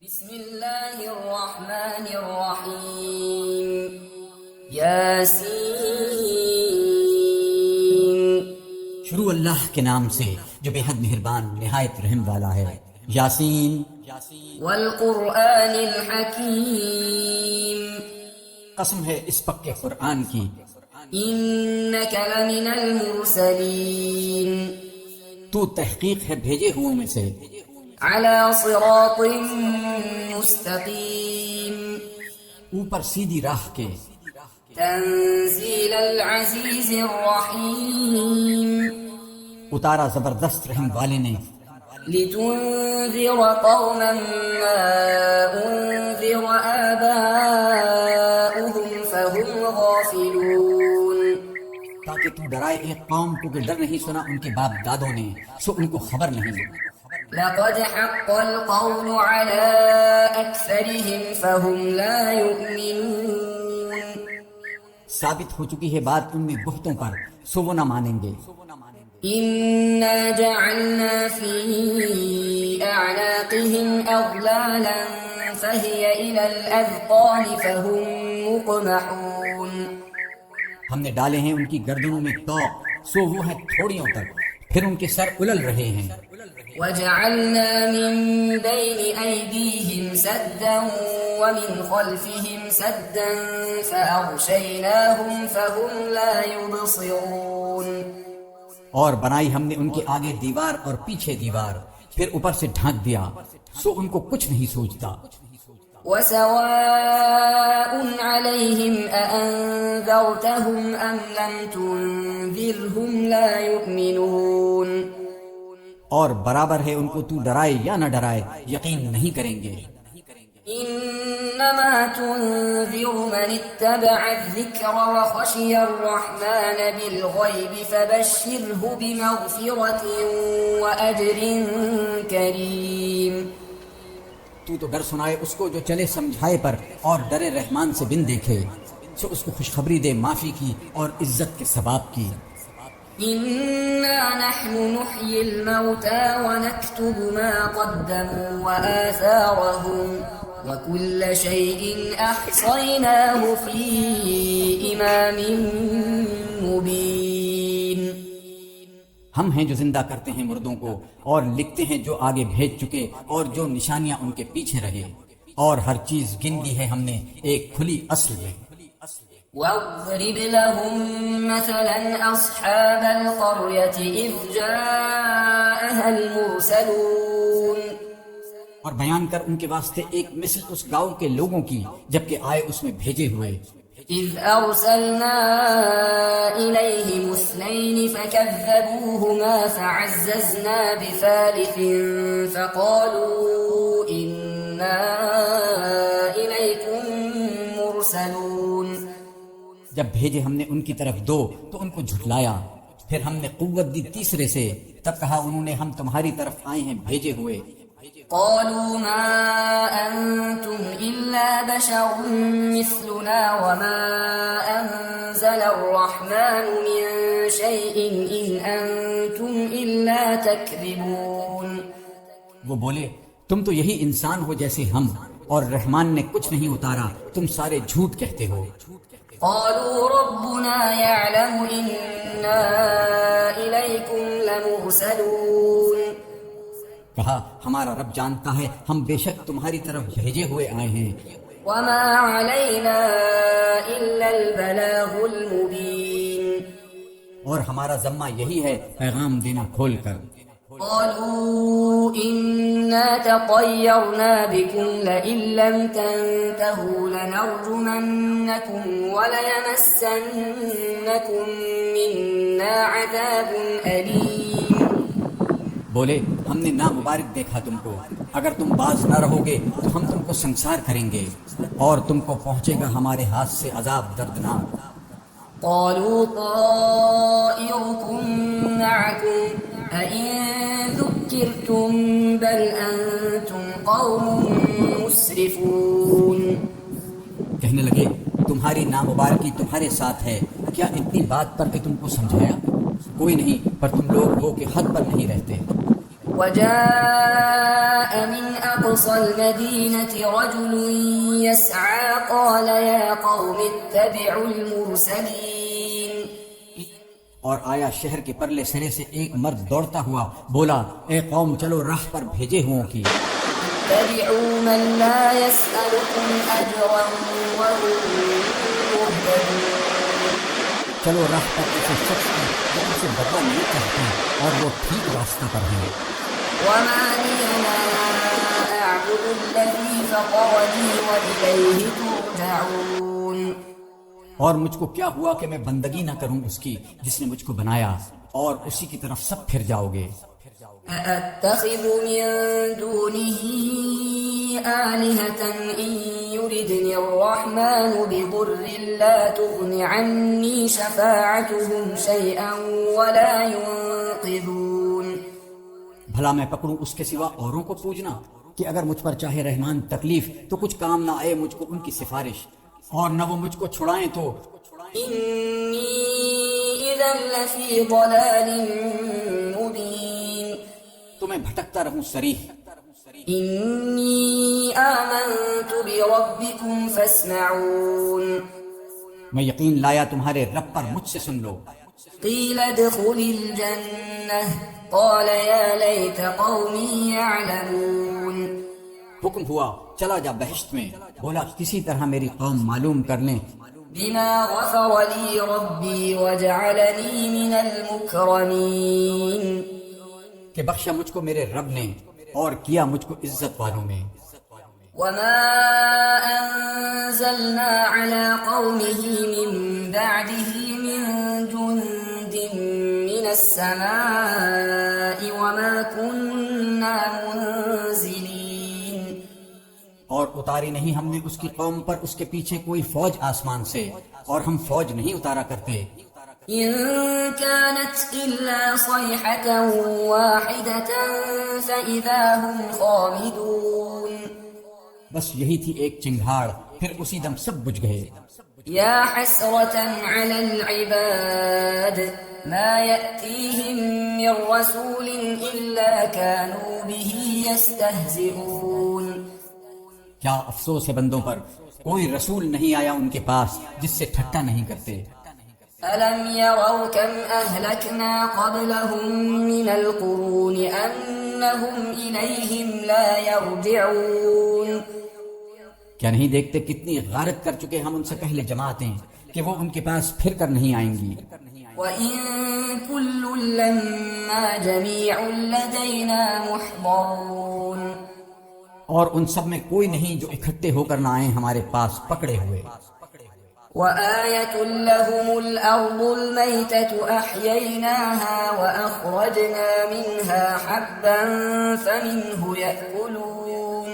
بسم اللہ الرحمن الرحیم یاسین۔ شروع اللہ کے نام سے جو بے حد مہربان نہایت رحم والا ہے۔ یاسین۔ والقرآن الحکیم۔ قسم ہے اس پکے قرآن کی۔ انک لمن المرسلین۔ تو تحقیق ہے بھیجے ہوئوں میں سے۔ علی صراط مستقیم۔ اوپر سیدھی راہ کے۔ تنزیل العزیز الرحیم۔ اتارا زبردست رحم والے نے۔ لتنذر قوما ما انذر آباؤهم فهم غافلون۔ تاکہ تو ڈرائے ایک قوم کو کہ ڈر نہیں سنا ان کے باپ دادوں نے، سو ان کو خبر نہیں۔ لقد حق القول على أكثرهم فهم لا يؤمنون۔ ثابت ہو چکی ہے بات ان میں بہتوں پر، سو وہ نہ مانیں گے۔ إنا جعلنا في أعناقهم أغلالا فهي إلى الأذقان فهم مقمحون۔ ہم نے ڈالے ہیں ان کی گردنوں میں طوق، سو وہ ہیں تھوڑیوں تک، پھر ان کے سر الل رہے ہیں۔ وجعلنا من بين أيديهم سدا ومن خلفهم سدا فأغشيناهم فهم لا يبصرون۔ اور بنائی ہم نے ان کے آگے دیوار اور پیچھے دیوار، پھر اوپر سے ڈھانک دیا، سو ان کو کچھ نہیں سوچتا۔ وسواء عليهم أأنذرتهم أم لم تنذرهم لا يؤمنون۔ اور برابر ہے ان کو تو ڈرائے یا نہ ڈرائے، یقین نہیں کریں گے۔ إنما تنذر من اتبع الذكر وخشي الرحمن بالغيب فبشره بمغفرة وأجر كريم۔ تو ڈر سنائے اس کو جو چلے سمجھائے پر اور ڈرے رحمان سے بن دیکھے، سو اس کو خوشخبری دے معافی کی اور عزت کے ثواب کی۔ إنا نحن نحيي الموتى ونكتب ما قدموا وآثارهم وكل شيء أحصيناه في إمام مبين۔ ہم ہیں جو زندہ کرتے ہیں مردوں کو اور لکھتے ہیں جو آگے بھیج چکے اور جو نشانیاں ان کے پیچھے رہے، اور ہر چیز گن لی ہے ہم نے ایک کھلی اصل میں۔ واضرب لهم مثلا أصحاب القرية إذ جاءها المرسلون۔ اور بیان کر ان کے واسطے ایک مثل اس گاؤں کے لوگوں کی جبکہ آئے اس میں بھیجے ہوئے۔ إذ أرسلنا إليهم اثنين فكذبوهما فعززنا بثالث فقالوا إنا إليكم مرسلون۔ جب بھیجے ہم نے ان کی طرف دو تو ان کو جھٹلایا، پھر ہم نے قوت دی تیسرے سے، تب کہا انہوں نے ہم تمہاری طرف آئے ہیں بھیجے ہوئے۔ قالوا ما أنتم إلا بشر مثلنا وما أنزل الرحمن من شيء إن أنتم إلا تكذبون۔ وہ بولے تم تو یہی انسان ہو جیسے ہم، اور رحمان نے کچھ نہیں اتارا، تم سارے جھوٹ کہتے ہو۔ قالوا ربنا يعلم إنا إليكم لمرسلون۔ کہا ہمارا رب جانتا ہے ہم بے شک تمہاری طرف بھیجے ہوئے آئے ہیں۔ وما علينا إلا البلاغ المبين۔ اور ہمارا ذمہ یہی ہے پیغام دینا کھول کر۔ قالوا إنا تطيرنا بكم لئن لم تنتهوا لنرجمنكم وليمسنكم منا عذاب أليم۔ بولے ہم نے نامبارک دیکھا تم کو، اگر تم باز نہ رہو گے تو ہم تم کو سنسار کریں گے اور تم کو پہنچے گا ہمارے ہاتھ سے عذاب دردناک۔ قالوا طائركم معكم أئن ذكرتم بل أنتم قوم مسرفون۔ کہنے لگے تمہاری نامبارکی تمہارے ساتھ ہے، کیا اتنی بات پر کہ تم کو سمجھایا؟ کوئی نہیں، پر تم لوگ ہو کہ حد پر نہیں رہتے۔ وجاء من أقصى المدينة رجل يسعى قال يا قوم اتبعوا المرسلين اور آیا شہر کے پرلے سرے سے ایک مرد دوڑتا ہوا، بولا اے قوم چلو راہ پر بھیجے ہوں کی، اتبعوا من لا يسألكم أجرا وهم مهتدون چلو راہ پر ایسے شخص کی جو ان سے بدلہ نہیں چاہتے اور وہ ٹھیک راستہ پر ہیں۔ وما لي لا أعبد الذي فطرني وإليه ترجعون اور مجھ کو کیا ہوا کہ میں بندگی نہ کروں اس کی جس نے مجھ کو بنایا، اور اسی کی طرف سب پھر جاؤ گے۔ أأتخذ من دونه آلهة إن يردني الرحمن بضر لا تغن عني شفاعتهم شيئا ولا ينقذون بھلا میں پکڑوں اس کے سوا اوروں کو پوجنا کہ اگر مجھ پر چاہے رحمان تکلیف تو کچھ کام نہ آئے مجھ کو ان کی سفارش، اور نہ وہ مجھ کو چھڑائیں تو إني إذا لفي ضلال مبين تو میں بھٹکتا رہوں صریح۔ إني آمنت بربكم فاسمعون میں یقین لایا تمہارے رب پر، مجھ سے سن لو۔ قيل ادخل الجنة قال يا ليت قومي يعلمون حکم ہوا چلا جا بہشت میں، بولا کسی طرح میری قوم معلوم کر لیں بما غفر لي ربي وجعلني من المكرمين کہ بخشا مجھ کو میرے رب نے اور کیا مجھ کو عزت والوں میں۔ وما أنزلنا على قومه من بعده من جند من السماء وما كنا منزلين اور اتاری نہیں ہم نے اس کی قوم پر اس کے پیچھے کوئی فوج آسمان سے، اور ہم فوج نہیں اتارا کرتے۔ إن كانت إلا صيحة واحدة فإذا هم خامدون بس یہی تھی ایک چنگھاڑ، پھر اسی دم سب بجھ گئے۔ يا حسرة على العباد ما يأتيهم من رسول إلا كانوا به يستهزئون کیا افسوس ہے بندوں پر، کوئی رسول نہیں آیا ان کے پاس جس سے ٹھٹا نہیں کرتے۔ ألم يروا كم أهلكنا قبلهم من القرون أنهم إليهم لا يرجعون کیا نہیں دیکھتے کتنی غارت کر چکے ہم ان سے پہلے جماعتیں کہ وہ ان کے پاس پھر کر نہیں آئیں گی۔ وَإِن كُلٌّ لَّمَّا جَمِيعٌ لَّدَيْنَا مُحْضَرُونَ اور ان سب میں کوئی نہیں جو اکٹھے ہو کر نہ آئیں ہمارے پاس پکڑے ہوئے۔ وآية لهم الأرض الميتة أحييناها وأخرجنا منها حبا فمنه يأكلون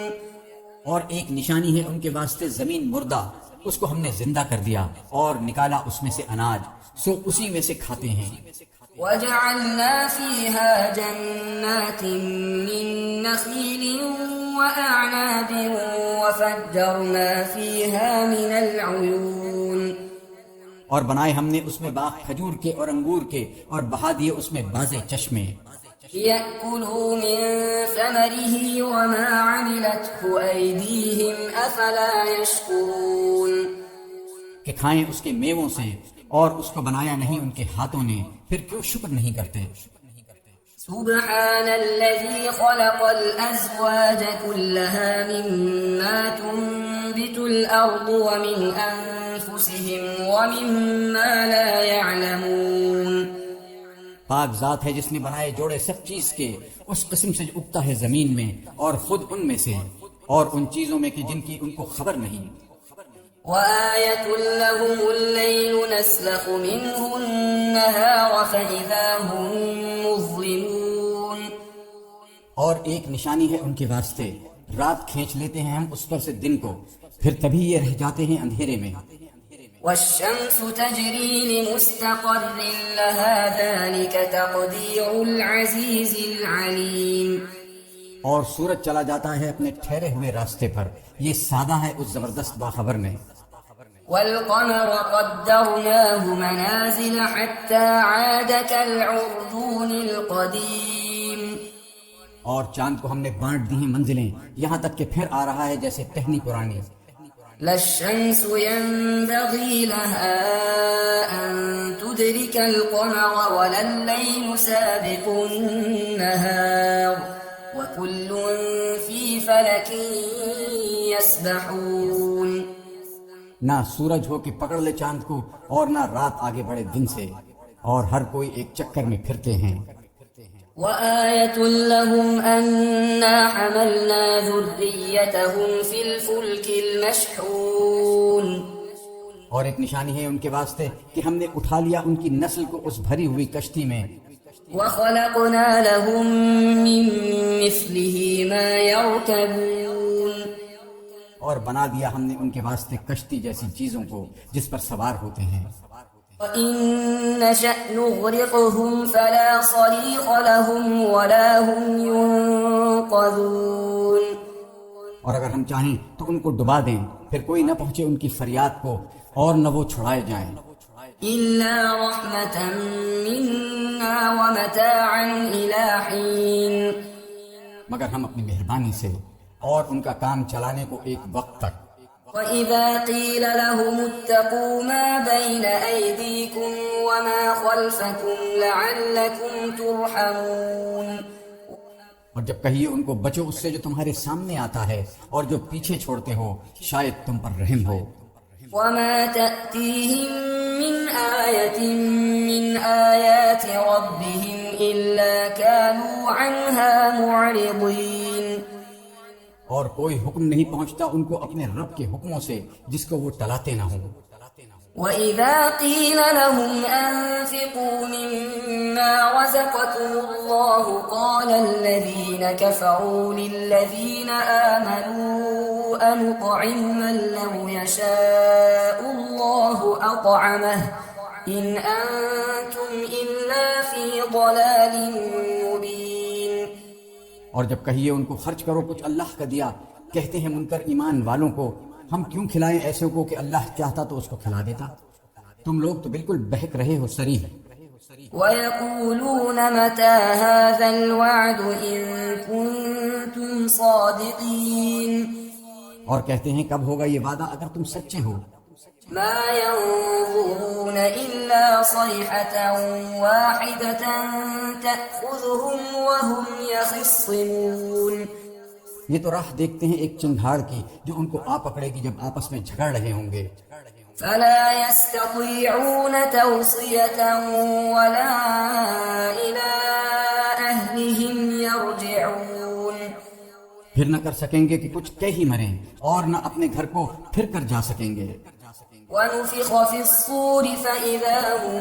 اور ایک نشانی ہے ان کے واسطے زمین مردہ، اس کو ہم نے زندہ کر دیا اور نکالا اس میں سے اناج، سو اسی میں سے کھاتے ہیں۔ وجعلنا فيها جنات من نخيل وأعناب وفجرنا فيها من العيون اور بنائے ہم نے اس میں باغ کھجور کے اور انگور کے، اور بہا دیے اس میں بازے چشمے۔ ليأكلوا من ثمره وما عملته أيديهم أفلا يشكرون کہ کھائیں اس کے میووں سے، اور اس کو بنایا نہیں ان کے ہاتھوں نے، پھر کیوں شکر نہیں کرتے؟ سبحان الذي خلق الأزواج كلها مما تنبت الأرض ومن أنفسهم ومما لا يعلمون پاک ذات ہے جس نے بنائے جوڑے سب چیز کے، اس قسم سے جو اگتا ہے زمین میں اور خود ان میں سے، اور ان چیزوں میں کہ جن کی ان کو خبر نہیں۔ وآية لهم الليل نسلخ منه النهار فإذا هم مظلمون اور ایک نشانی ہے ان کے واسطے، رات کھینچ لیتے ہیں ہم اس پر سے دن کو، پھر تبھی یہ رہ جاتے ہیں اندھیرے میں۔ والشمس تجري لمستقر لها ذلك تقدير العزيز العليم اور سورج چلا جاتا ہے اپنے ٹھہرے ہوئے راستے پر، یہ سادہ ہے اس زبردست باخبر نے۔ والقمر قدرناه منازل حتى عاد كالعرجون القديم اور چاند کو ہم نے بانٹ دی ہیں منزلیں، یہاں تک کہ پھر آ رہا ہے جیسے ٹہنی پرانی۔ لا الشمس ينبغي لها أن تدرك القمر ولا الليل سابق النهار وكل في فلك يسبحون۔ نہ سورج ہو کہ پکڑ لے چاند کو، اور نہ رات آگے بڑھے دن سے، اور ہر کوئی ایک چکر میں پھرتے ہیں۔ وآية لهم أنا حملنا ذريتهم في الفلك المشحون۔ اور ایک نشانی ہے ان کے واسطے کہ ہم نے اٹھا لیا ان کی نسل کو اس بھری ہوئی کشتی میں۔ وخلقنا لهم من مثله ما يركبون۔ اور بنا دیا ہم نے ان کے واسطے کشتی جیسی چیزوں کو جس پر سوار ہوتے ہیں۔ وَإِن نَّشَأْ نُغْرِقْهُمْ فَلَا صَرِيخَ لَهُمْ وَلَا هُمْ يُنقَذُونَ۔ اور اگر ہم چاہیں تو ان کو ڈبا دیں، پھر کوئی نہ پہنچے ان کی فریاد کو، اور نہ وہ چھڑائے جائیں۔ إِلَّا رَحْمَةً مِّنَّا وَمَتَاعًا إِلَىٰ حِينٍ۔ مگر ہم اپنی مہربانی سے اور ان کا کام چلانے کو ایک وقت تک۔ وَإِذَا قِيلَ لَهُمُ اتَّقُوا مَا بَيْنَ أَيْدِيكُمْ وَمَا خَلْفَكُمْ لَعَلَّكُمْ تُرْحَمُونَ۔ اور جب کہیے ان کو بچو اس سے جو تمہارے سامنے آتا ہے اور جو پیچھے چھوڑتے ہو، شاید تم پر رحم ہو۔ وَمَا تَأْتِيهِم مِّنْ آيَةٍ مِّنْ آيَاتِ رَبِّهِمْ إِلَّا كَانُوا عَنْهَا مُعْرِضِينَ۔ اور کوئی حکم نہیں پہنچتا ان کو اپنے رب کے حکموں سے جس کو وہ ٹلاتے نہ ہوں۔ وَإِذَا قِيلَ لَهُمْ أَنفِقُوا مِمَّا رَزَقَكُمُ اللَّهُ قَالَ الَّذِينَ كَفَرُوا لِلَّذِينَ آمَنُوا أَنُطْعِمُ مَن لَّوْ يَشَاءُ اللَّهُ أَطْعَمَهُ إِنْ أَنتُمْ إِلَّا فِي ضَلَالٍ مُّبِينٍ۔ اور جب کہیے ان کو خرچ کرو کچھ اللہ کا دیا، کہتے ہیں منکر ایمان والوں کو، ہم کیوں کھلائیں ایسے کو کہ اللہ چاہتا تو اس کو کھلا دیتا، تم لوگ تو بالکل بہک رہے ہو صریح۔ وَيَقُولُونَ مَتَىٰ هَٰذَا الْوَعْدُ إِن كُنتُمْ صَادِقِينَ۔ اور کہتے ہیں کب ہوگا یہ وعدہ اگر تم سچے ہو۔ مَا يَنظُرُونَ إِلَّا صَيْحَةً وَاحِدَةً تَأْخُذُهُمْ وَهُمْ يَخِصِّمُونَ۔ یہ تو راہ دیکھتے ہیں ایک چنگھاڑ کی جو ان کو آ پکڑے گی جب آپس میں جھگڑ رہے ہوں گے۔ فَلَا يَسْتَطِيعُونَ تَوْصِيَةً وَلَا إِلَىٰ أَهْلِهِمْ يَرْجِعُونَ۔ پھر نہ کر سکیں گے کہ کچھ کہہ ہی مریں، اور نہ اپنے گھر کو پھر کر جا سکیں گے۔ وَنُفِخَ فِي الصُّورِ فَإِذَا هُم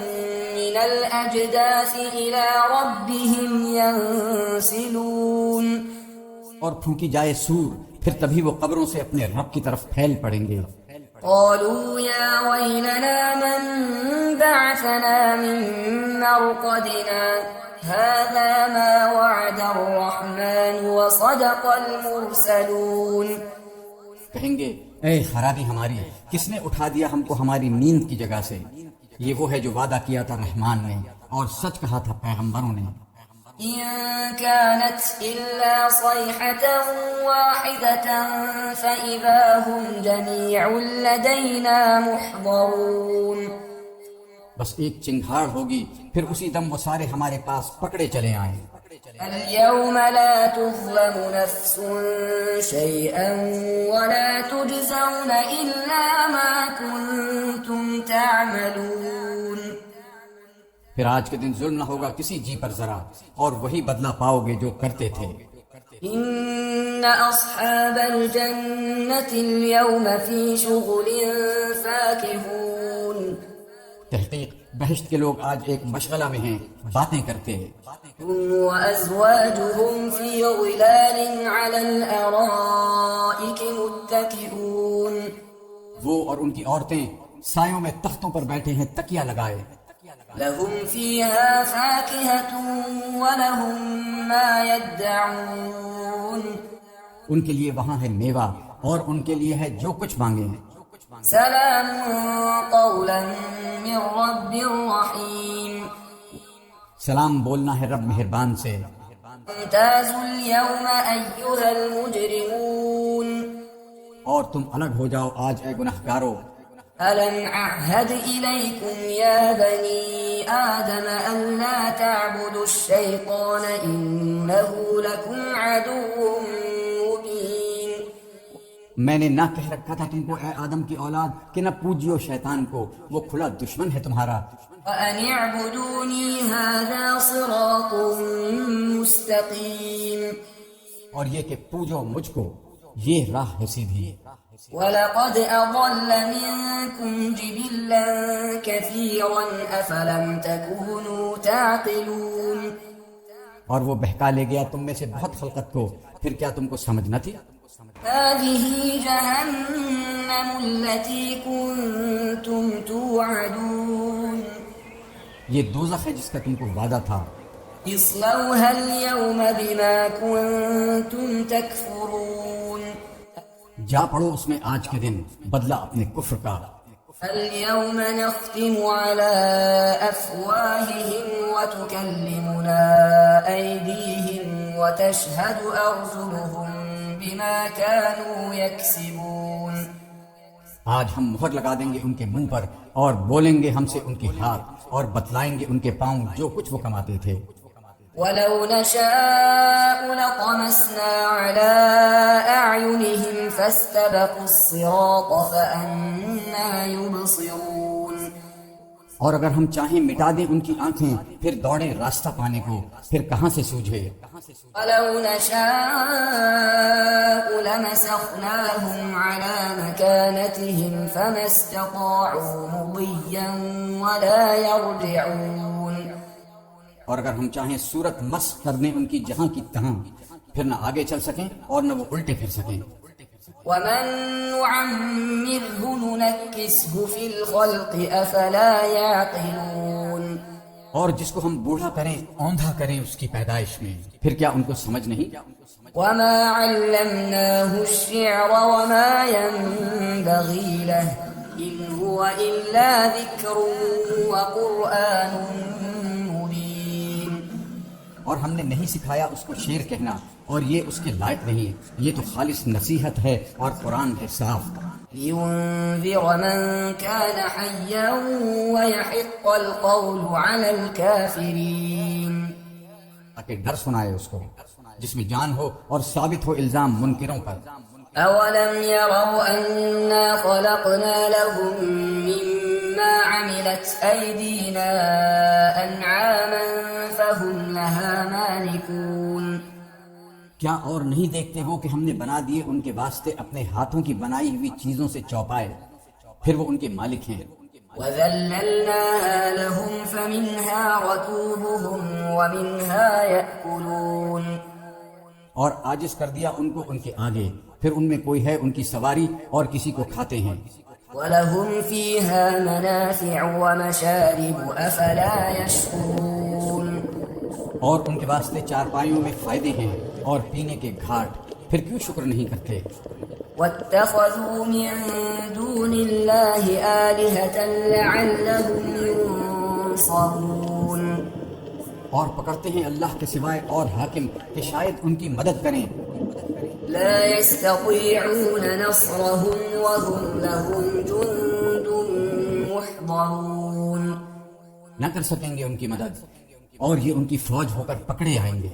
مِّنَ الْأَجْدَاثِ إِلَىٰ رَبِّهِمْ يَنسِلُونَ۔ اور پھونکی جائے سور، پھر تبھی وہ قبروں سے اپنے رب کی طرف پھیل پڑیں گے۔ قالوا يا ويلنا من بعثنا من مرقدنا هذا ما وعد الرحمن وصدق المرسلون۔ کہیں گے اے خرابی ہماری، کس نے اٹھا دیا ہم کو ہماری نیند کی جگہ سے؟ یہ وہ ہے جو وعدہ کیا تھا رحمان نے اور سچ کہا تھا پیغمبروں نے۔ إن كانت إلا صيحة واحدة فإذا هم جميع لدينا محضرون۔ بس ایک چنگھاڑ ہوگی، پھر اسی دم وہ سارے ہمارے پاس پکڑے چلے آئیں۔ اليوم لا تظلم نفس شيئا ولا تجزون إلا ما كنتم تعملون۔ پھر آج کے دن ظلم نہ ہوگا کسی جی پر ذرا، اور وہی بدلہ پاؤ گے جو کرتے تھے۔ إن أصحاب الجنة اليوم في شغل فاكهون۔ تحقیق بہشت کے لوگ آج ایک مشغلہ میں ہیں، باتیں کرتے ہیں۔ هم وأزواجهم في ظلال على الأرائك متكئون۔ وہ اور ان کی عورتیں سایوں میں تختوں پر بیٹھے ہیں تکیہ لگائے۔ لهم فيها فاكهة ولهم ما يدعون۔ ان کے لیے وہاں ہے میوہ اور ان کے لیے ہے جو کچھ مانگے۔ سلام قولا من رب رحیم۔ سلام بولنا ہے رب مہربان سے۔ امتازوا اليوم أيها المجرمون اور تم الگ ہو جاؤ آج اے گنہگارو. ألم أعهد إليكم يا بني آدم ألا تعبدوا الشيطان إنه لكم عدو مبين. میں نے نہ کہہ رکھا تھا تم کو اے آدم کی اولاد کہ نہ پوجیو شیطان کو، وہ کھلا دشمن ہے تمہارا. وأن اعبدوني هذا صراط مستقيم. اور یہ کہ پوجو مجھ کو، یہ راہ ہے سیدھی. وَلَقَدْ أَضَلَّ مِنكُمْ جِبِلًّا كَثِيرًا أَفَلَمْ تَكُونُوا تَعْقِلُونَ. اور وہ بہکا لے گیا تم میں سے بہت خلقت کو، پھر کیا تم کو سمجھ نہ تھی؟ هذه جهنم التي كنتم توعدون. یہ دوزخ ہے جس کا تم کو وعدہ تھا. اصلوها اليوم بما كنتم تكفرون. جا پڑو اس میں آج کے دن بدلہ اپنے کفر کا. اليوم نختم على أفواههم وتكلمنا أيديهم وتشهد أرجلهم بما كانوا يكسبون. آج ہم مہر لگا دیں گے ان کے منہ پر اور بولیں گے ہم سے ان کے ہاتھ اور بتلائیں گے ان کے پاؤں جو کچھ وہ کماتے تھے. ولو نشاء لطمسنا على أعينهم فاستبقوا الصراط فأنا يبصرون. اور اگر ہم چاہیں مٹا دیں ان کی آنکھیں، پھر دوڑیں راستہ پانے کو، پھر کہاں سے سوجھے. ولو نشاء لمسخناهم على مكانتهم فما استطاعوا مضيا ولا يرجعون. اور اگر ہم چاہیں صورت مسخ کر دیں ان کی جہاں کی تہاں، پھر نہ آگے چل سکیں اور نہ وہ الٹے پھر سکیں. ومن نعمره ننكسه في الخلق أفلا يعقلون. اور جس کو ہم بوڑھا کریں، اوندھا کریں اس کی پیدائش میں، پھر کیا ان کو سمجھ نہیں؟ وما علمناه الشعر وما ينبغي له إن هو إلا ذكر وقرآن مبين. اور ہم نے نہیں سکھایا اس کو شعر کہنا، اور یہ اس کے لائق نہیں، یہ تو خالص نصیحت ہے اور قرآن ہے صاف. لينذر من كان حيا ويحق القول على الكافرين. تاکہ ڈر سنائے اس کو جس میں جان ہو اور ثابت ہو الزام منکروں پر. أولم يروا أنا خلقنا لهم مما عملت أيدينا أنعاما فهم لها مالكون. کیا اور نہیں دیکھتے ہو کہ ہم نے بنا دیے ان کے واسطے اپنے ہاتھوں کی بنائی ہوئی چیزوں سے چوپائے، پھر وہ ان کے مالک ہیں. وَذَلَّلْنَاهَا لَهُمْ فَمِنْهَا رَكُوبُهُمْ وَمِنْهَا يَأْكُلُونَ. اور عاجز کر دیا ان کو ان کے آگے، پھر ان میں کوئی ہے ان کی سواری اور کسی کو کھاتے ہیں. وَلَهُمْ فِيهَا مَنَافِعُ وَمَشَارِبُ أَفَلَا يَشْكُرُونَ. اور ان کے واسطے چارپائیوں میں فائدے ہیں اور پینے کے گھاٹ، پھر کیوں شکر نہیں کرتے. وَاتَّخَذُوا مِن دُونِ اللَّهِ آلِهَةً لَعَلَّهُمْ يُنصَرُونَ. اور پکڑتے ہیں اللہ کے سوائے اور حاکم کہ شاید ان کی مدد کریں. لا يستطيعون نصرهم وهم لهم جند محضرون. نہ کر سکیں گے ان کی مدد اور یہ ان کی فوج ہو کر پکڑے آئیں گے.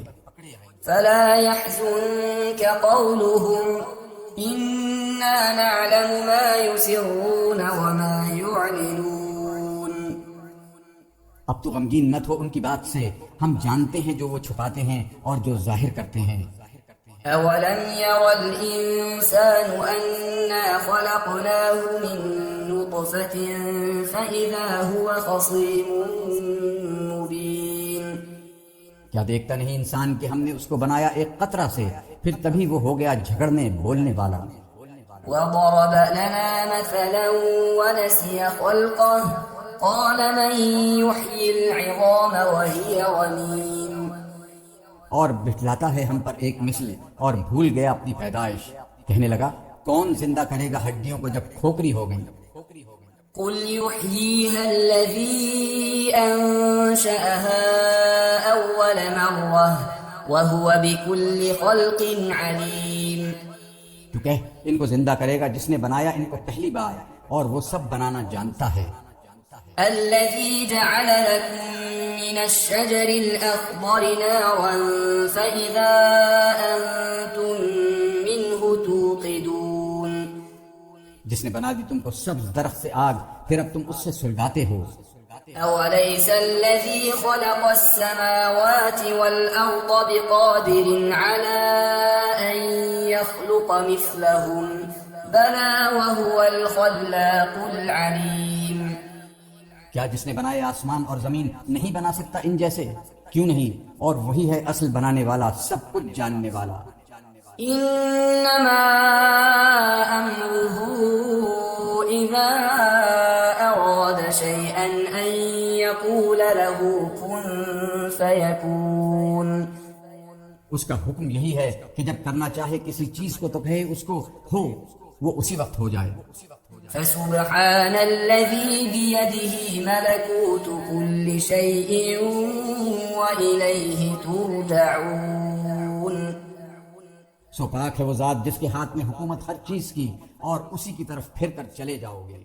فلا يحزنك قولهم إنا نعلم ما يسرون وما يعلنون. اب تو غمگین مت ہو ان کی بات سے، ہم جانتے ہیں جو وہ چھپاتے ہیں اور جو ظاہر کرتے ہیں. أولم ير الإنسان أنا خلقناه من نطفة فإذا هو خصيم مبين. کیا دیکھتا نہیں انسان کہ ہم نے اس کو بنایا ایک قطرہ سے، پھر تبھی وہ ہو گیا جھگڑنے بولنے والا. وضرب لنا مثلا ونسي خلقه قال من يحيي العظام وهي رميم. اور بٹھلاتا ہے ہم پر ایک مثل اور بھول گیا اپنی پیدائش. کہنے لگا کون زندہ کرے گا ہڈیوں کو جب کھوکھری ہو گئی. قل يحييها الذي أنشأها أول مرة وهو بكل خلق عليم. تو کہہ ان کو زندہ کرے گا جس نے بنایا ان کو پہلی بار اور وہ سب بنانا جانتا ہے. الذي جعل لكم من الشجر الأخضر نارا فإذا أنتم منه توقدون. جس نے بنا دی تم کو سبز درخت سے آگ پھر اب تم اس سے سلگاتے ہو. أوليس الذي خلق السماوات والأرض بقادر على أن يخلق مثلهم بلى وهو الخلاق العليم. کیا جس نے بنائے آسمان اور زمین نہیں بنا سکتا ان جیسے؟ کیوں نہیں، اور وہی ہے اصل بنانے والا، سب کچھ جاننے والا. إنما أمره إذا أراد شيئا أن يقول له كن فيكون. اس کا حکم یہی ہے کہ جب کرنا چاہے کسی چیز کو تو کہے اس کو ہو، وہ اسی وقت ہو جائے. فسبحان الذي بيده ملكوت كل شيء وإليه ترجعون. سو پاک ہے وہ ذات جس کے ہاتھ میں حکومت ہر چیز کی اور اسی کی طرف پھر کر چلے جاؤ گے.